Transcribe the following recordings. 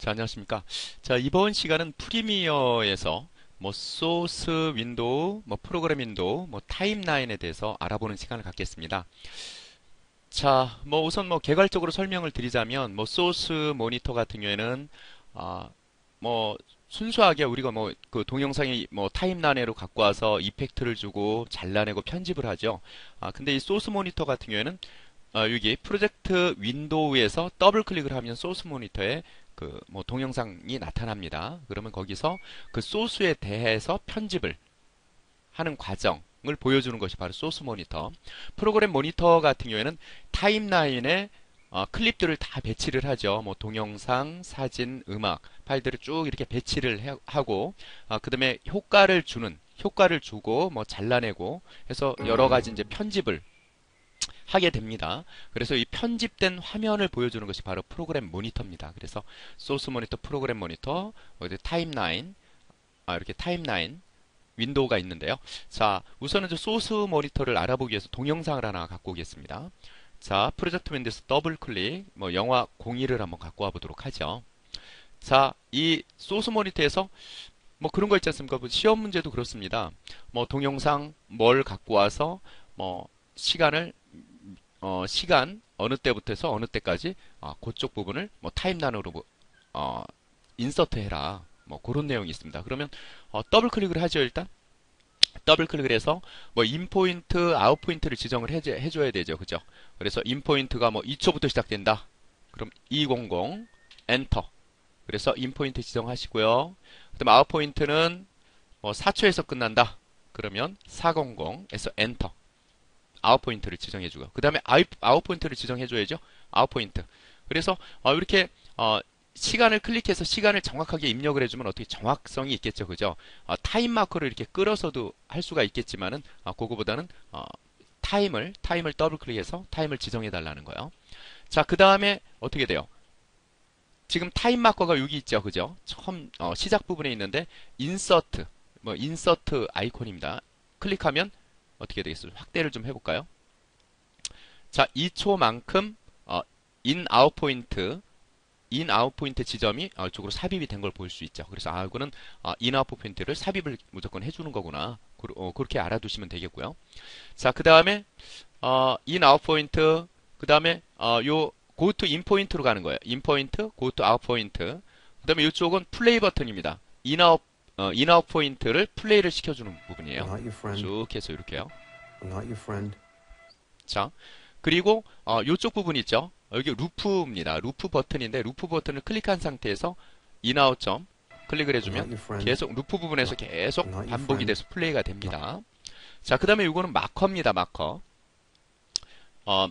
자, 안녕하십니까. 자, 이번 시간은 프리미어에서 뭐 소스 윈도우, 뭐 프로그램 윈도우, 뭐 타임라인에 대해서 알아보는 시간을 갖겠습니다. 자, 뭐 우선 뭐 개괄적으로 설명을 드리자면 뭐 소스 모니터 같은 경우에는 뭐 순수하게 우리가 뭐 그 동영상이 뭐 타임라인으로 갖고 와서 이펙트를 주고 잘라내고 편집을 하죠. 근데 이 소스 모니터 같은 경우에는 여기 프로젝트 윈도우에서 더블 클릭을 하면 소스 모니터에 그 뭐 동영상이 나타납니다. 그러면 거기서 그 소스에 대해서 편집을 하는 과정을 보여주는 것이 바로 소스 모니터. 프로그램 모니터 같은 경우에는 타임라인에 클립들을 다 배치를 하죠. 뭐 동영상, 사진, 음악 파일들을 쭉 이렇게 배치를 하고 그다음에 효과를 주고 뭐 잘라내고 해서 여러 가지 이제 편집을 하게 됩니다. 그래서 이 편집된 화면을 보여주는 것이 바로 프로그램 모니터입니다. 그래서 소스 모니터, 프로그램 모니터, 타임라인, 이렇게 타임라인 윈도우가 있는데요. 자, 우선은 소스 모니터를 알아보기 위해서 동영상을 하나 갖고 오겠습니다. 자, 프로젝트 윈도우에서 더블 클릭, 뭐 영화 01을 한번 갖고 와 보도록 하죠. 자, 이 소스 모니터에서 뭐 그런 거 있지 않습니까? 뭐 시험 문제도 그렇습니다. 뭐 동영상 뭘 갖고 와서 뭐 시간 어느 때부터 해서 어느 때까지 그쪽 부분을 뭐 타임라인으로 인서트 해라. 뭐 그런 내용이 있습니다. 그러면 더블 클릭을 하죠. 일단 더블 클릭을 해서 뭐 인포인트, 아웃포인트를 지정을 해줘야 되죠. 그죠? 그래서 인포인트가 뭐 2초부터 시작된다. 그럼 200 엔터. 그래서 인포인트 지정하시고요. 그다음 아웃포인트는 뭐 4초에서 끝난다. 그러면 400에서 엔터. 아웃포인트를 지정해주고 그 다음에 아웃포인트를 지정해줘야죠. 아웃포인트. 그래서 이렇게 시간을 클릭해서 시간을 정확하게 입력을 해주면 어떻게 정확성이 있겠죠. 그죠? 타임 마커를 이렇게 끌어서도 할 수가 있겠지만은 그거보다는 타임을 더블 클릭해서 타임을 지정해 달라는 거예요. 자, 그 다음에 어떻게 돼요? 지금 타임 마커가 여기 있죠. 그죠? 처음 시작 부분에 있는데 인서트 아이콘입니다. 클릭하면 어떻게 되겠어요? 확대를 좀 해볼까요? 자, 2초만큼 아웃 포인트 지점이 이쪽으로 삽입이 된 걸 볼 수 있죠. 그래서 이거는 아웃 포인트를 삽입을 무조건 해주는 거구나. 그렇게 알아두시면 되겠고요. 자, 그 다음에 아웃 포인트, 그 다음에 요 go to in 포인트로 가는 거예요. in 포인트, go to out 포인트. 그 다음에 이쪽은 플레이 버튼입니다. 인아웃 포인트를 플레이를 시켜주는 부분이에요. 쭉 해서 이렇게요. 자, 그리고 이쪽 부분 있죠. 여기 루프입니다. 루프 버튼인데 루프 버튼을 클릭한 상태에서 인아웃 점 클릭을 해주면 계속 루프 부분에서 계속 반복이 돼서 플레이가 됩니다. 자, 그 다음에 이거는 마커입니다.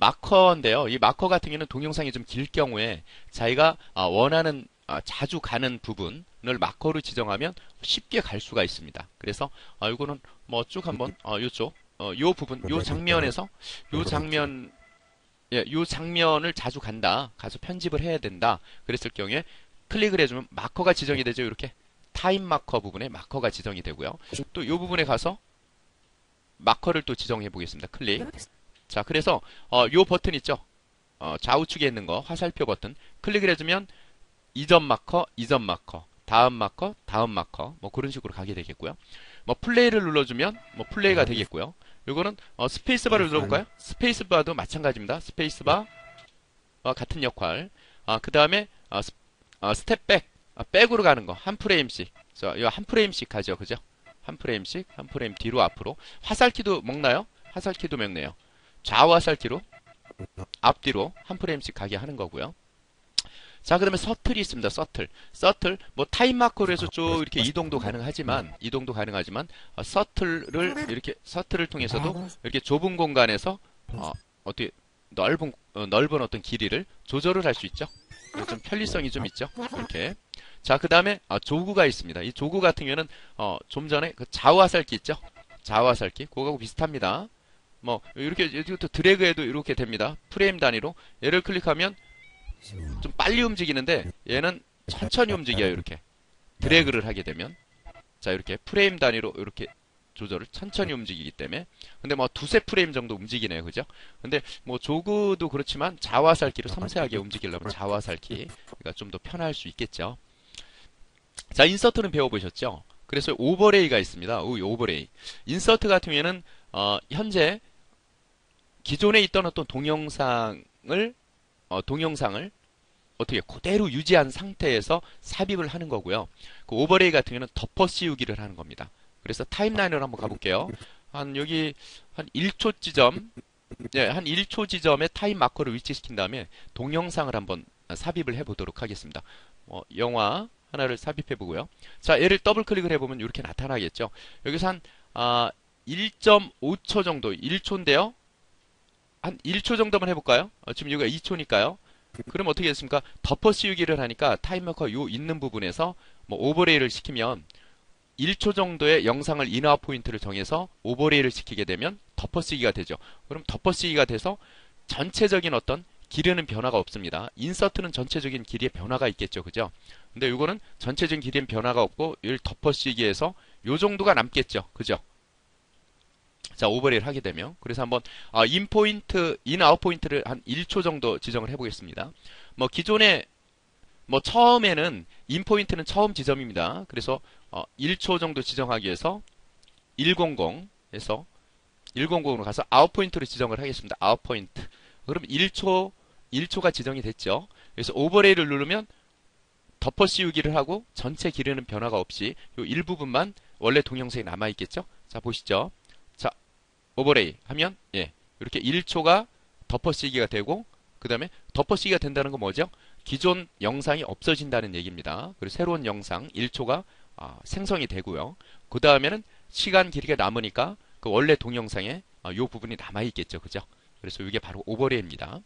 마커인데요. 이 마커 같은 경우는 동영상이 좀 길 경우에 자기가 원하는 자주 가는 부분을 마커로 지정하면 쉽게 갈 수가 있습니다. 그래서 이거는 뭐 쭉 한번 요쪽 요 부분 요 장면에서 요 장면을 자주 가서 편집을 해야 된다. 그랬을 경우에 클릭을 해주면 마커가 지정이 되죠. 이렇게 타임 마커 부분에 마커가 지정이 되고요. 또 요 부분에 가서 마커를 또 지정해 보겠습니다. 클릭. 자, 그래서 요 버튼 있죠. 좌우측에 있는 거 화살표 버튼 클릭을 해주면 이전 마커, 다음 마커, 뭐 그런 식으로 가게 되겠고요. 뭐 플레이를 눌러주면 뭐 플레이가 되겠고요. 요거는 스페이스바를 눌러볼까요? 스페이스바도 마찬가지입니다. 스페이스바 같은 역할. 그 다음에 스텝 백으로 가는 거 한 프레임씩. 이거 한 프레임씩 가죠, 그죠? 한 프레임 뒤로 앞으로. 화살키도 먹나요? 화살키도 먹네요. 좌우 화살키로 앞뒤로 한 프레임씩 가게 하는 거고요. 자, 그 다음에 서틀이 있습니다. 서틀. 뭐 타임 마커로 해서 쭉 이렇게 이동도 가능하지만, 서틀을 통해서도 이렇게 좁은 공간에서, 어떻게, 넓은 어떤 길이를 조절을 할 수 있죠. 좀 편리성이 좀 있죠. 이렇게. 자, 그 다음에, 조구가 있습니다. 이 조구 같은 경우는, 좀 전에 그 좌우 화살키 있죠. 좌우 화살키. 그거하고 비슷합니다. 뭐, 이렇게 드래그해도 이렇게 됩니다. 프레임 단위로. 얘를 클릭하면, 좀 빨리 움직이는데 얘는 천천히 움직여요. 이렇게 드래그를 하게 되면 자, 이렇게 프레임 단위로 이렇게 조절을 천천히 움직이기 때문에 근데 뭐 두세 프레임 정도 움직이네요. 그죠? 근데 뭐 조그도 그렇지만 자화살키로 섬세하게 움직이려면 자화살키가 좀 더 편할 수 있겠죠. 자, 인서트는 배워보셨죠? 그래서 오버레이가 있습니다. 오버레이. 인서트 같은 경우에는 현재 기존에 있던 어떤 동영상을 어떻게 그대로 유지한 상태에서 삽입을 하는 거고요. 그 오버레이 같은 경우는 덮어 씌우기를 하는 겁니다. 그래서 타임라인으로 한번 가볼게요. 여기 한 1초 지점, 네, 한 1초 지점에 타임 마커를 위치시킨 다음에 동영상을 한번 삽입을 해보도록 하겠습니다. 영화 하나를 삽입해 보고요. 자, 얘를 더블 클릭을 해보면 이렇게 나타나겠죠. 여기서 한 1.5초 정도, 1초인데요. 한 1초 정도만 해볼까요? 지금 여기가 2초니까요. 그럼 어떻게 됐습니까? 덮어 씌우기를 하니까 타임마커 요 있는 부분에서 뭐 오버레이를 시키면 1초 정도의 영상을 인아웃 포인트를 정해서 오버레이를 시키게 되면 덮어 씌기가 되죠. 그럼 덮어 씌기가 돼서 전체적인 어떤 길이는 변화가 없습니다. 인서트는 전체적인 길이의 변화가 있겠죠. 그죠? 근데 이거는 전체적인 길이는 변화가 없고 이를 덮어 씌기해서 요 정도가 남겠죠. 그죠? 자, 오버레이를 하게 되면 그래서 한번 인 아웃 포인트를 한 1초 정도 지정을 해보겠습니다. 뭐 기존에 뭐 처음에는 인 포인트는 처음 지점입니다. 그래서 1초 정도 지정하기 위해서 100에서 100으로 가서 아웃 포인트를 지정을 하겠습니다. 아웃 포인트. 그럼 1초가 지정이 됐죠. 그래서 오버레이를 누르면 덮어 씌우기를 하고 전체 길이는 변화가 없이 이 일부분만 원래 동영상이 남아 있겠죠. 자, 보시죠. 자, 오버레이 하면 이렇게 1초가 덮어 씌기가 되고 그 다음에 덮어 씌기가 된다는 건 뭐죠? 기존 영상이 없어진다는 얘기입니다. 그리고 새로운 영상 1초가 생성이 되고요. 그 다음에는 시간 길이가 남으니까 그 원래 동영상에 이 부분이 남아 있겠죠. 그죠? 그래서 이게 바로 오버레이입니다.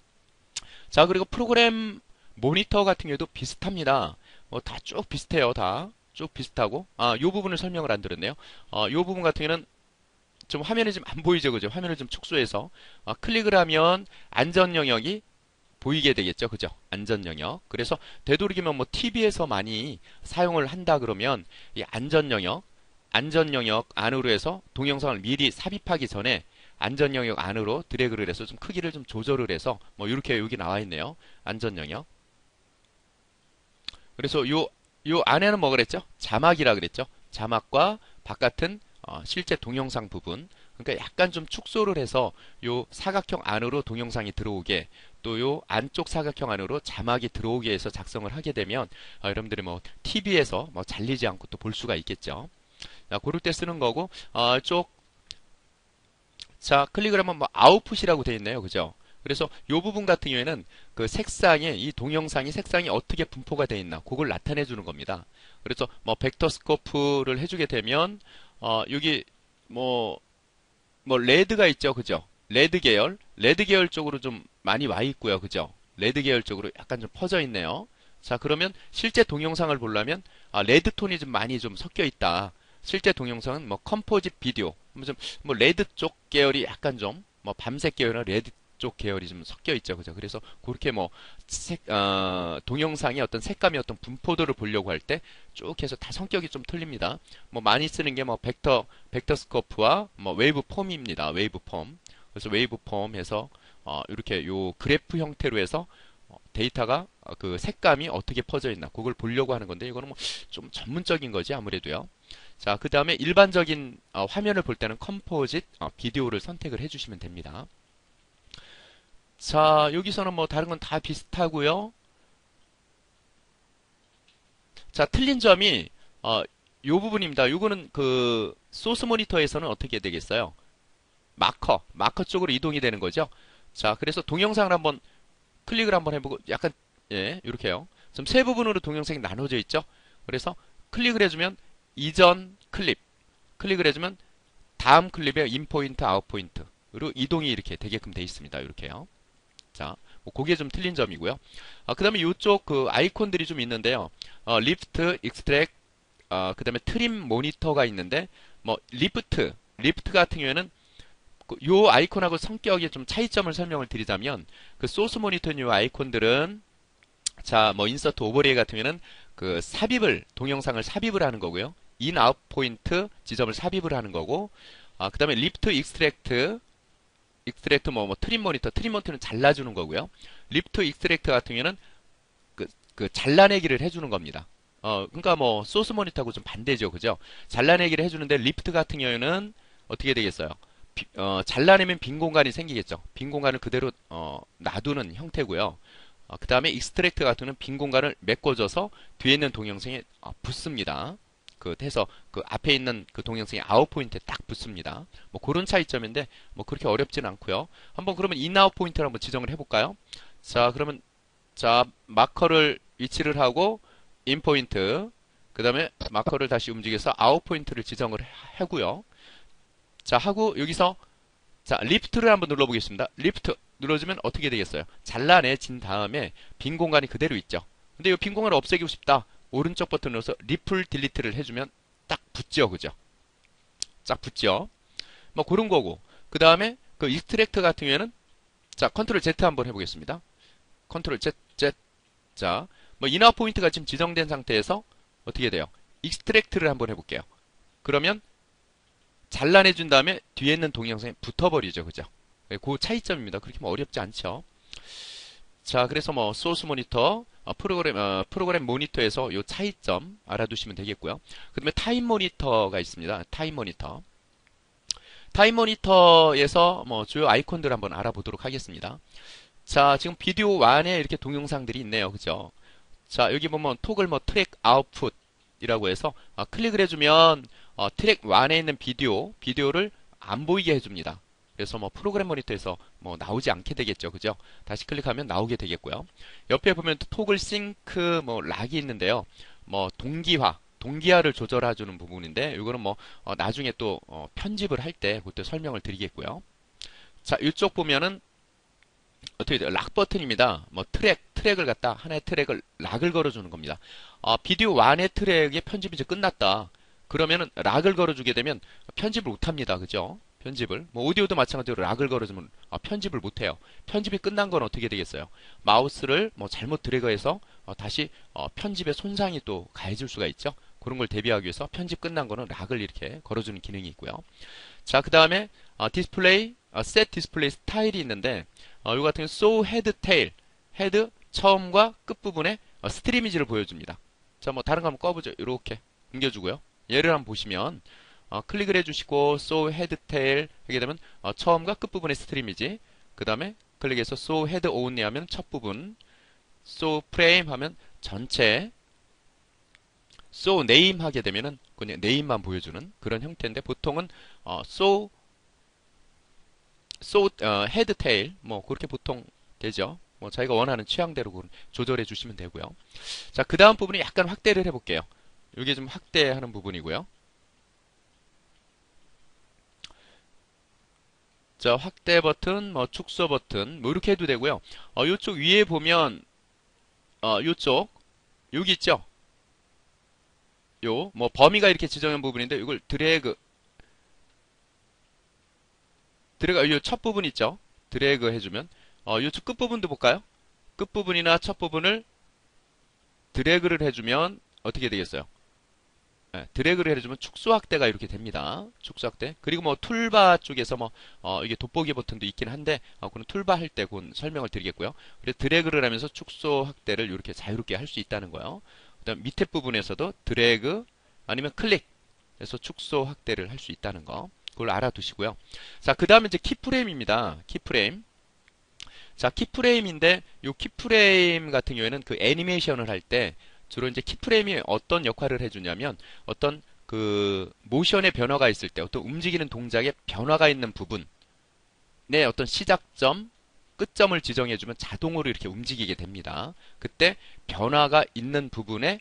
자, 그리고 프로그램 모니터 같은 경우도 비슷합니다. 다 쭉 비슷해요. 다 쭉 비슷하고 이 부분을 설명을 안 드렸네요. 이 부분 같은 경우는 좀 화면에 좀 안 보이죠. 그죠? 화면을 좀 축소해서 클릭을 하면 안전 영역이 보이게 되겠죠. 그죠? 안전 영역. 그래서 되도록이면 뭐 TV에서 많이 사용을 한다 그러면 이 안전 영역 안으로 해서 동영상을 미리 삽입하기 전에 안전 영역 안으로 드래그를 해서 좀 크기를 좀 조절을 해서 뭐 이렇게 여기 나와 있네요. 안전 영역. 그래서 요 안에는 뭐 그랬죠? 자막이라 그랬죠? 자막과 바깥은 실제 동영상 부분. 그러니까 약간 좀 축소를 해서 요 사각형 안으로 동영상이 들어오게 또 요 안쪽 사각형 안으로 자막이 들어오게 해서 작성을 하게 되면 여러분들이 뭐 TV에서 뭐 잘리지 않고 또 볼 수가 있겠죠. 자, 그럴 때 쓰는 거고 자, 클릭을 하면 뭐 아웃풋이라고 되어 있네요. 그죠? 그래서 이 부분 같은 경우에는 그 색상에 이 동영상이 색상이 어떻게 분포가 되어 있나 그걸 나타내 주는 겁니다. 그래서 뭐 벡터 스코프를 해주게 되면 여기 뭐 레드가 있죠. 그죠? 레드 계열 쪽으로 좀 많이 와 있고요. 그죠? 레드 계열 쪽으로 약간 좀 퍼져 있네요. 자, 그러면 실제 동영상을 보려면 레드 톤이 좀 많이 좀 섞여 있다. 실제 동영상은 뭐 컴포짓 비디오, 뭐 레드 쪽 계열이 약간 좀 뭐 밤색 계열이나 레드 쪽 계열이 좀 섞여 있죠. 그죠? 그래서 그렇게 뭐 동영상의 어떤 색감의 어떤 분포도를 보려고 할 때 쭉 해서 다 성격이 좀 틀립니다. 뭐 많이 쓰는 게 뭐 벡터 스코프와 뭐 웨이브 폼입니다. 웨이브 폼. 그래서 웨이브 폼 해서 이렇게 요 그래프 형태로 해서 데이터가 그 색감이 어떻게 퍼져 있나 그걸 보려고 하는 건데 이거는 뭐 좀 전문적인 거지 아무래도요. 자, 그 다음에 일반적인 화면을 볼 때는 컴포짓 비디오를 선택을 해주시면 됩니다. 자, 여기서는 뭐 다른 건 다 비슷하고요. 자, 틀린 점이 요 부분입니다. 요거는 그 소스 모니터에서는 어떻게 되겠어요? 마커 쪽으로 이동이 되는 거죠. 자, 그래서 동영상을 한번 클릭을 한번 해보고 약간 이렇게요. 지금 세 부분으로 동영상이 나눠져 있죠. 그래서 클릭을 해주면 이전 클릭을 해주면 다음 클립의 인 포인트, 아웃 포인트로 이동이 이렇게 되게끔 돼 있습니다. 이렇게요. 자, 뭐 그게 좀 틀린 점이고요. 그 다음에 이쪽 그 아이콘들이 좀 있는데요. 리프트, 익스트랙, 그 다음에 트림 모니터가 있는데 뭐 리프트 같은 경우에는 요 아이콘하고 성격의 좀 차이점을 설명을 드리자면 그 소스 모니터 요 아이콘들은 자, 뭐 인서트 오버레이 같은 경우에는 그 동영상을 삽입을 하는 거고요. 인 아웃 포인트 지점을 삽입을 하는 거고 그 다음에 리프트 익스트랙트 뭐 트림 모니터는 잘라주는 거고요. 리프트 익스트랙트 같은 경우에는 그 잘라내기를 해주는 겁니다. 그러니까 뭐 소스 모니터하고 좀 반대죠, 그죠? 잘라내기를 해주는데 리프트 같은 경우에는 어떻게 되겠어요? 잘라내면 빈 공간이 생기겠죠. 빈 공간을 그대로 놔두는 형태고요. 그 다음에 익스트랙트 같은 경우는 빈 공간을 메꿔줘서 뒤에 있는 동영상에 붙습니다. 해서 그 앞에 있는 그 동영상이 아웃 포인트에 딱 붙습니다. 뭐 그런 차이점인데 뭐 그렇게 어렵지는 않고요. 한번 그러면 인아웃 포인트를 한번 지정을 해볼까요? 자, 그러면 자 마커를 위치를 하고 인 포인트, 그 다음에 마커를 다시 움직여서 아웃 포인트를 지정을 하고요. 자, 하고 여기서 자, 리프트를 한번 눌러보겠습니다. 리프트 눌러주면 어떻게 되겠어요? 잘라내진 다음에 빈 공간이 그대로 있죠. 근데 이 빈 공간을 없애고 싶다. 오른쪽 버튼 눌러서 리플 딜리트를 해주면 딱 붙죠, 그죠? 딱 붙죠. 뭐 그런 거고. 그 다음에 그 익스트랙트 같은 경우에는 자, 컨트롤 Z 한번 해보겠습니다. 컨트롤 Z, Z. 자, 뭐 인어 포인트가 지금 지정된 상태에서 어떻게 돼요? 익스트랙트를 한번 해볼게요. 그러면 잘라내준 다음에 뒤에 있는 동영상에 붙어버리죠, 그죠? 그 차이점입니다. 그렇게 뭐 어렵지 않죠. 자, 그래서 뭐 소스 모니터, 프로그램 모니터에서 요 차이점 알아두시면 되겠고요. 그 다음에 타임 모니터가 있습니다. 타임 모니터. 타임 모니터에서 뭐 주요 아이콘들 한번 알아보도록 하겠습니다. 자, 지금 비디오 1에 이렇게 동영상들이 있네요. 그죠? 자, 여기 보면 토글 뭐 트랙 아웃풋이라고 해서 클릭을 해주면 트랙 1에 있는 비디오를 안 보이게 해줍니다. 그래서 뭐 프로그램 모니터에서 뭐 나오지 않게 되겠죠. 그죠? 다시 클릭하면 나오게 되겠고요. 옆에 보면 토글 싱크 뭐 락이 있는데요. 뭐 동기화를 조절해주는 부분인데 이거는 뭐 나중에 또 편집을 할 때 그때 설명을 드리겠고요. 자, 이쪽 보면은 어떻게 돼요? 락 버튼입니다. 뭐 트랙을 갖다 하나의 트랙을 락을 걸어주는 겁니다. 비디오 1의 트랙의 편집이 이제 끝났다. 그러면은 락을 걸어주게 되면 편집을 못합니다. 그죠? 편집을. 뭐 오디오도 마찬가지로 락을 걸어주면 편집을 못해요. 편집이 끝난 건 어떻게 되겠어요? 마우스를 뭐 잘못 드래그해서 다시 편집에 손상이 또 가해질 수가 있죠. 그런 걸 대비하기 위해서 편집 끝난 거는 락을 이렇게 걸어주는 기능이 있고요. 자, 그 다음에 디스플레이, 셋 디스플레이 스타일이 있는데 요 같은 경우 so head tail, 헤드 처음과 끝 부분에 스트림 이미지를 보여줍니다. 자, 뭐 다른 거 한번 꺼보죠. 이렇게 옮겨주고요. 얘를 한번 보시면 클릭을 해주시고 so head tail 하게 되면 처음과 끝 부분의 스트림 이미지. 그 다음에 클릭해서 so head only 하면 첫 부분, so frame 하면 전체, so name 하게 되면은 그냥 네임만 보여주는 그런 형태인데 보통은 head tail 뭐 그렇게 보통 되죠. 뭐 자기가 원하는 취향대로 조절해 주시면 되고요. 자, 그 다음 부분이 약간 확대를 해볼게요. 이게 좀 확대하는 부분이고요. 자, 확대 버튼, 뭐 축소 버튼, 뭐 이렇게 해도 되고요. 이쪽 위에 보면 이쪽 여기 있죠. 뭐 범위가 이렇게 지정한 부분인데 이걸 이 첫 부분 있죠. 드래그 해주면 이쪽 끝 부분도 볼까요? 끝 부분이나 첫 부분을 드래그를 해주면 어떻게 되겠어요? 네, 드래그를 해주면 축소 확대가 이렇게 됩니다. 축소 확대. 그리고 뭐 툴바 쪽에서 뭐 이게 돋보기 버튼도 있긴 한데 그건 툴바 할 때 그건 설명을 드리겠고요. 그래서 드래그를 하면서 축소 확대를 이렇게 자유롭게 할 수 있다는 거예요. 그다음 밑에 부분에서도 드래그 아니면 클릭해서 축소 확대를 할 수 있다는 거. 그걸 알아두시고요. 자, 그 다음에 이제 키프레임입니다. 키프레임. 자, 키프레임인데 이 키프레임 같은 경우에는 그 애니메이션을 할 때 주로 이제 키프레임이 어떤 역할을 해주냐면 어떤 그 모션의 변화가 있을 때 어떤 움직이는 동작에 변화가 있는 부분의 어떤 시작점, 끝점을 지정해주면 자동으로 이렇게 움직이게 됩니다. 그때 변화가 있는 부분에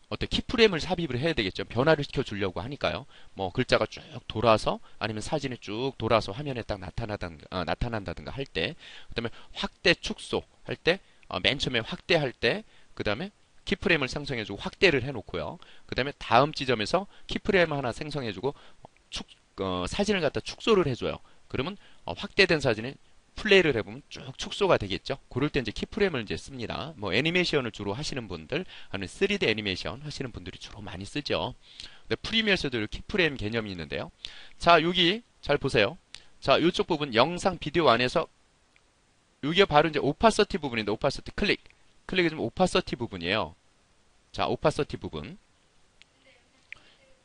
어떤 키프레임을 삽입을 해야 되겠죠. 변화를 시켜주려고 하니까요. 뭐 글자가 쭉 돌아서 아니면 사진이 쭉 돌아서 화면에 딱 나타난다든가 할 때, 그다음에 확대 축소 할 때, 맨 처음에 확대할 때, 그다음에 키프레임을 생성해주고 확대를 해놓고요. 그다음에 다음 지점에서 키프레임 하나 생성해주고 사진을 갖다 축소를 해줘요. 그러면 확대된 사진이 플레이를 해보면 쭉 축소가 되겠죠. 그럴 때 이제 키프레임을 이제 씁니다. 뭐 애니메이션을 주로 하시는 분들, 아니면 3D 애니메이션 하시는 분들이 주로 많이 쓰죠. 근데 프리미어에서도 키프레임 개념이 있는데요. 자, 여기 잘 보세요. 자, 이쪽 부분 영상 비디오 안에서 이게 바로 이제 오파서티 부분인데 오파서티 클릭해주면 오파서티 부분이에요. 자, 오파서티 부분.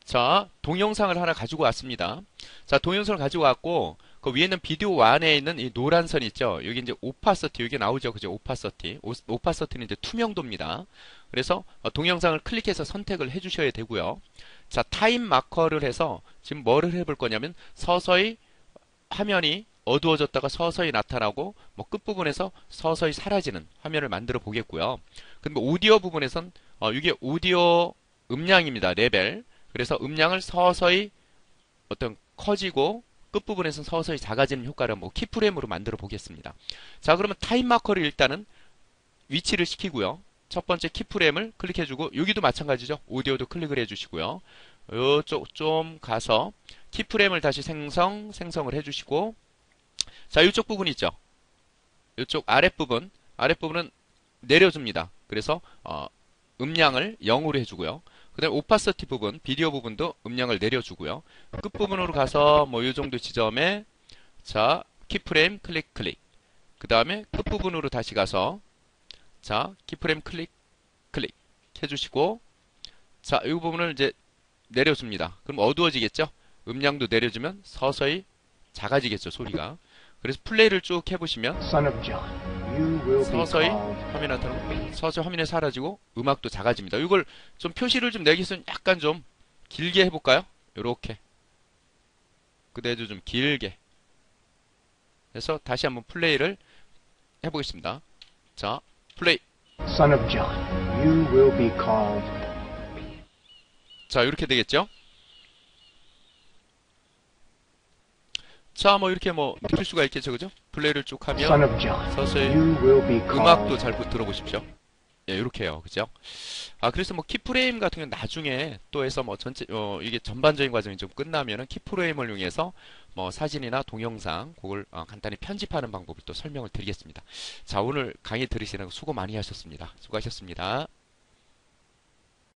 자, 동영상을 하나 가지고 왔습니다. 자, 동영상을 가지고 왔고, 그 위에는 비디오 안에 있는 이 노란 선 있죠? 여기 이제 오파서티, 여기 나오죠? 그죠? 오파서티. 오파서티는 이제 투명도입니다. 그래서 동영상을 클릭해서 선택을 해주셔야 되고요. 자, 타임 마커를 해서 지금 뭐를 해볼 거냐면 서서히 화면이 어두워졌다가 서서히 나타나고 뭐 끝부분에서 서서히 사라지는 화면을 만들어 보겠고요. 근데 오디오 부분에선 이게 오디오 음량입니다. 레벨. 그래서 음량을 서서히 어떤 커지고 끝부분에서 서서히 작아지는 효과를 뭐 키프레임으로 만들어 보겠습니다. 자, 그러면 타임 마커를 일단은 위치를 시키고요. 첫 번째 키프레임을 클릭해주고 여기도 마찬가지죠. 오디오도 클릭을 해주시고요. 이쪽 좀 가서 키프레임을 다시 생성을 해주시고 자, 이쪽 부분 있죠. 이쪽 아랫부분은 내려줍니다. 그래서 음량을 0으로 해주고요. 그 다음에 오파서티 부분, 비디오 부분도 음량을 내려주고요. 끝부분으로 가서 뭐 이 정도 지점에 자, 키프레임 클릭. 그 다음에 끝부분으로 다시 가서 자, 키프레임 클릭 해주시고 자, 이 부분을 이제 내려줍니다. 그럼 어두워지겠죠? 음량도 내려주면 서서히 작아지겠죠, 소리가. 그래서 플레이를 쭉 해보시면 서서히 화면이 나타나고 서서히 화면이 사라지고 음악도 작아집니다. 이걸 좀 표시를 좀 내기 위해서는 약간 좀 길게 해볼까요? 요렇게 그대도 좀 길게 해서 다시 한번 플레이를 해보겠습니다. 자, 플레이. Son of John, you will be called. 자, 이렇게 되겠죠? 자, 뭐 이렇게 뭐 느낄 수가 있겠죠, 그죠? 플레이를 쭉 Son 하면 of John, 서서히 you will be 음악도 called. 잘 들어보십시오. 예, 이렇게 해요. 그죠? 그래서 뭐 키프레임 같은 경우는 나중에 또 해서 뭐 전체, 이게 전반적인 과정이 좀 끝나면은 키프레임을 이용해서 뭐 사진이나 동영상, 그걸 간단히 편집하는 방법을 또 설명을 드리겠습니다. 자, 오늘 강의 들으시는 거 수고 많이 하셨습니다. 수고하셨습니다.